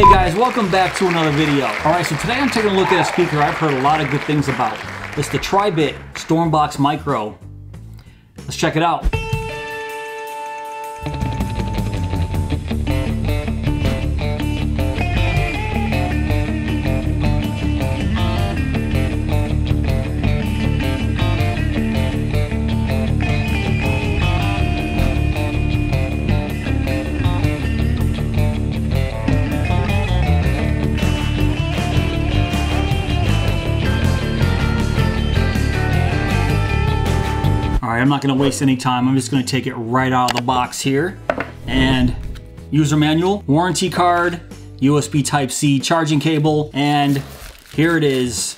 Hey guys, welcome back to another video. Alright, so today I'm taking a look at a speaker I've heard a lot of good things about. It's the Tribit StormBox Micro. Let's check it out. Alright, I'm not going to waste any time. I'm just going to take it right out of the box here. And user manual, warranty card, USB Type-C charging cable, and here it is,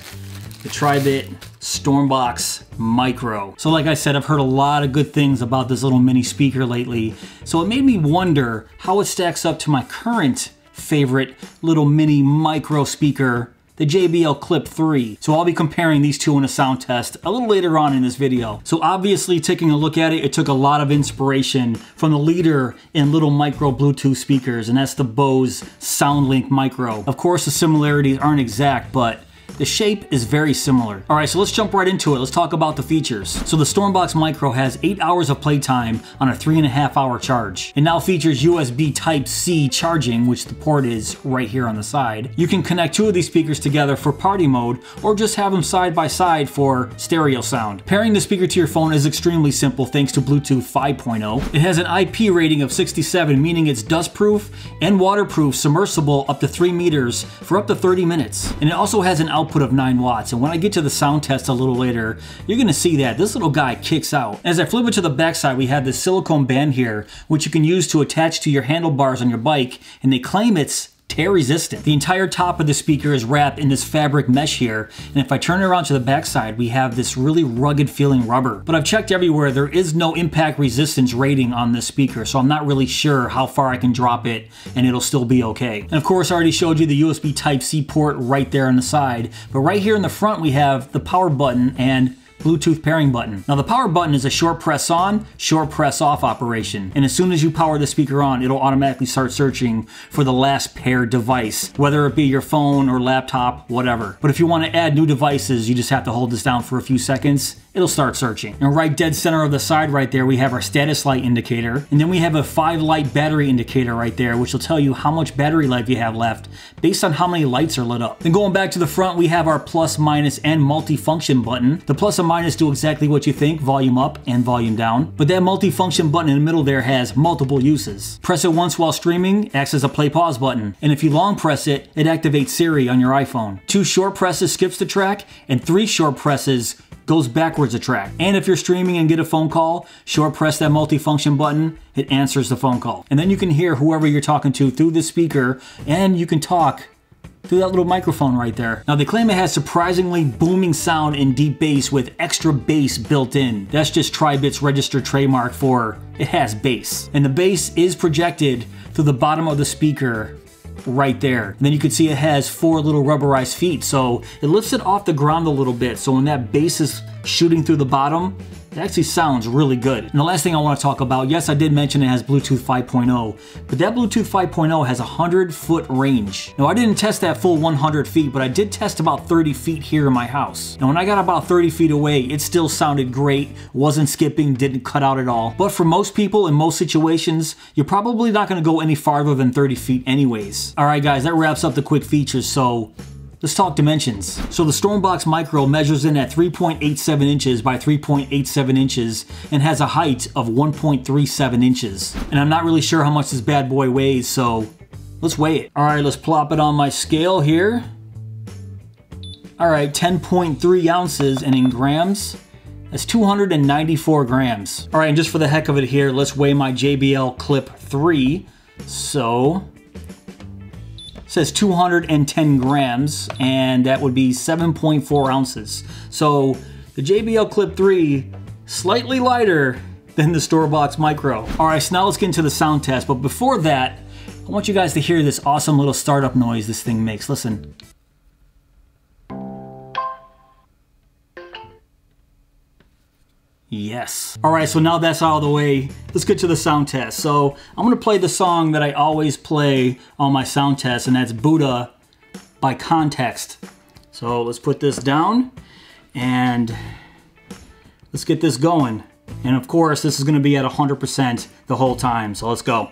the Tribit StormBox Micro. So like I said, I've heard a lot of good things about this little mini speaker lately. So it made me wonder how it stacks up to my current favorite little mini micro speaker, the JBL Clip 3. So I'll be comparing these two in a sound test a little later on in this video. So obviously, taking a look at it, it took a lot of inspiration from the leader in little micro Bluetooth speakers, and that's the Bose SoundLink Micro. Of course, the similarities aren't exact, but the shape is very similar. All right, so let's jump right into it. Let's talk about the features. So the StormBox Micro has 8 hours of playtime on a 3.5 hour charge. It now features USB Type-C charging, which the port is right here on the side. You can connect two of these speakers together for party mode, or just have them side by side for stereo sound. Pairing the speaker to your phone is extremely simple thanks to Bluetooth 5.0. It has an IP rating of 67, meaning it's dustproof and waterproof, submersible up to 3 meters for up to 30 minutes. And it also has an output of 9 watts. And when I get to the sound test a little later, you're gonna see that this little guy kicks out. As I flip it to the backside, we have this silicone band here, which you can use to attach to your handlebars on your bike, and they claim it's tear resistant. The entire top of the speaker is wrapped in this fabric mesh here, and if I turn it around to the backside, we have this really rugged feeling rubber. But I've checked everywhere, there is no impact resistance rating on this speaker, so I'm not really sure how far I can drop it and it'll still be okay. And of course, I already showed you the USB Type-C port right there on the side, but right here in the front we have the power button and Bluetooth pairing button. Now the power button is a short press on, short press off operation. And as soon as you power the speaker on, it'll automatically start searching for the last paired device, whether it be your phone or laptop, whatever. But if you want to add new devices, you just have to hold this down for a few seconds. It'll start searching. And right dead center of the side right there, we have our status light indicator. And then we have a 5 light battery indicator right there, which will tell you how much battery life you have left based on how many lights are lit up. Then going back to the front, we have our plus, minus, and multifunction button. The plus and minus do exactly what you think, volume up and volume down. But that multifunction button in the middle there has multiple uses. Press it once while streaming, acts as a play pause button. And if you long press it, it activates Siri on your iPhone. 2 short presses skips the track, and 3 short presses goes backwards a track. And if you're streaming and get a phone call, short press that multifunction button, it answers the phone call. And then you can hear whoever you're talking to through the speaker, and you can talk through that little microphone right there. Now they claim it has surprisingly booming sound and deep bass with extra bass built in. That's just Tribit's registered trademark for it has bass. And the bass is projected through the bottom of the speaker right there. And then you can see it has 4 little rubberized feet, so it lifts it off the ground a little bit, so when that bass is shooting through the bottom, it actually sounds really good. And the last thing I want to talk about, yes, I did mention it has Bluetooth 5.0, but that Bluetooth 5.0 has a 100-foot range. Now I didn't test that full 100 feet, but I did test about 30 feet here in my house. And when I got about 30 feet away, it still sounded great, wasn't skipping, didn't cut out at all. But for most people, in most situations, you're probably not going to go any farther than 30 feet anyways. All right guys, that wraps up the quick features, so let's talk dimensions. So the StormBox Micro measures in at 3.87 inches by 3.87 inches and has a height of 1.37 inches. And I'm not really sure how much this bad boy weighs, so let's weigh it. All right, let's plop it on my scale here. All right, 10.3 ounces, and in grams, that's 294 grams. All right, and just for the heck of it here, let's weigh my JBL Clip 3. So says 210 grams, and that would be 7.4 ounces. So the JBL Clip 3, slightly lighter than the StormBox Micro. All right, so now let's get into the sound test. But before that, I want you guys to hear this awesome little startup noise this thing makes. Listen. Yes. All right, so now that's out of the way, let's get to the sound test. So I'm gonna play the song that I always play on my sound test, and that's Buddha by Context. So let's put this down and let's get this going. And of course, this is gonna be at 100% the whole time, so let's go.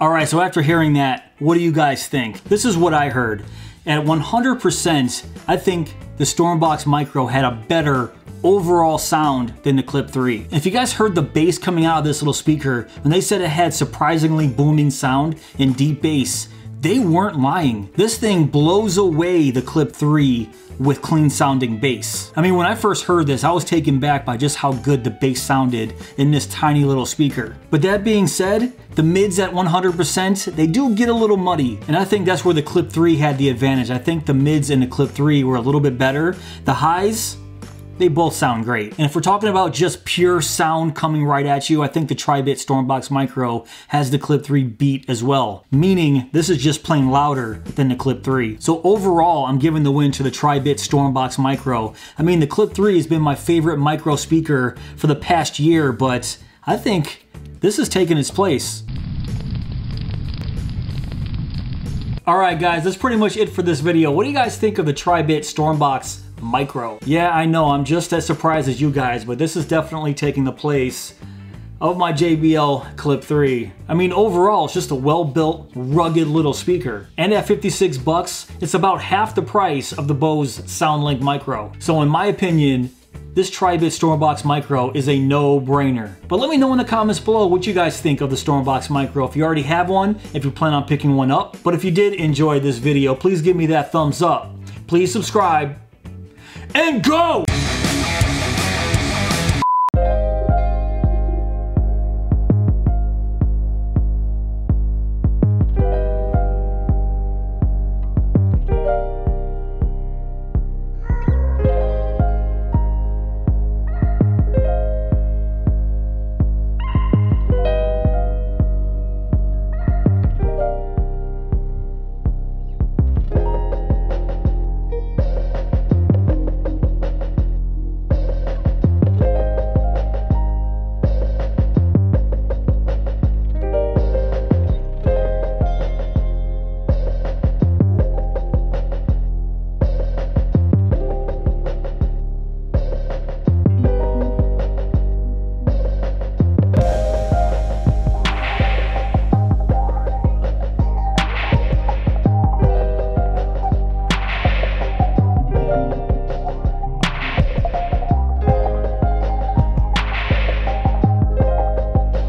All right, so after hearing that, what do you guys think? This is what I heard. At 100%, I think the StormBox Micro had a better overall sound than the Clip 3. If you guys heard the bass coming out of this little speaker, when they said it had surprisingly booming sound and deep bass, they weren't lying. This thing blows away the Clip 3 with clean sounding bass. I mean, when I first heard this, I was taken back by just how good the bass sounded in this tiny little speaker. But that being said, the mids at 100%, they do get a little muddy. And I think that's where the Clip 3 had the advantage. I think the mids in the Clip 3 were a little bit better. The highs, they both sound great. And if we're talking about just pure sound coming right at you, I think the Tribit StormBox Micro has the Clip 3 beat as well. Meaning, this is just plain louder than the Clip 3. So overall, I'm giving the win to the Tribit StormBox Micro. I mean, the Clip 3 has been my favorite micro speaker for the past year, but I think this has taken its place. Alright guys, that's pretty much it for this video. What do you guys think of the Tribit StormBox Micro? Yeah, I know, I'm just as surprised as you guys, but this is definitely taking the place of my JBL Clip 3. I mean, overall, it's just a well-built, rugged little speaker. And at 56 bucks, it's about half the price of the Bose SoundLink Micro. So in my opinion, this Tribit StormBox Micro is a no-brainer. But let me know in the comments below what you guys think of the StormBox Micro. If you already have one, if you plan on picking one up. But if you did enjoy this video, please give me that thumbs up. Please subscribe. And go!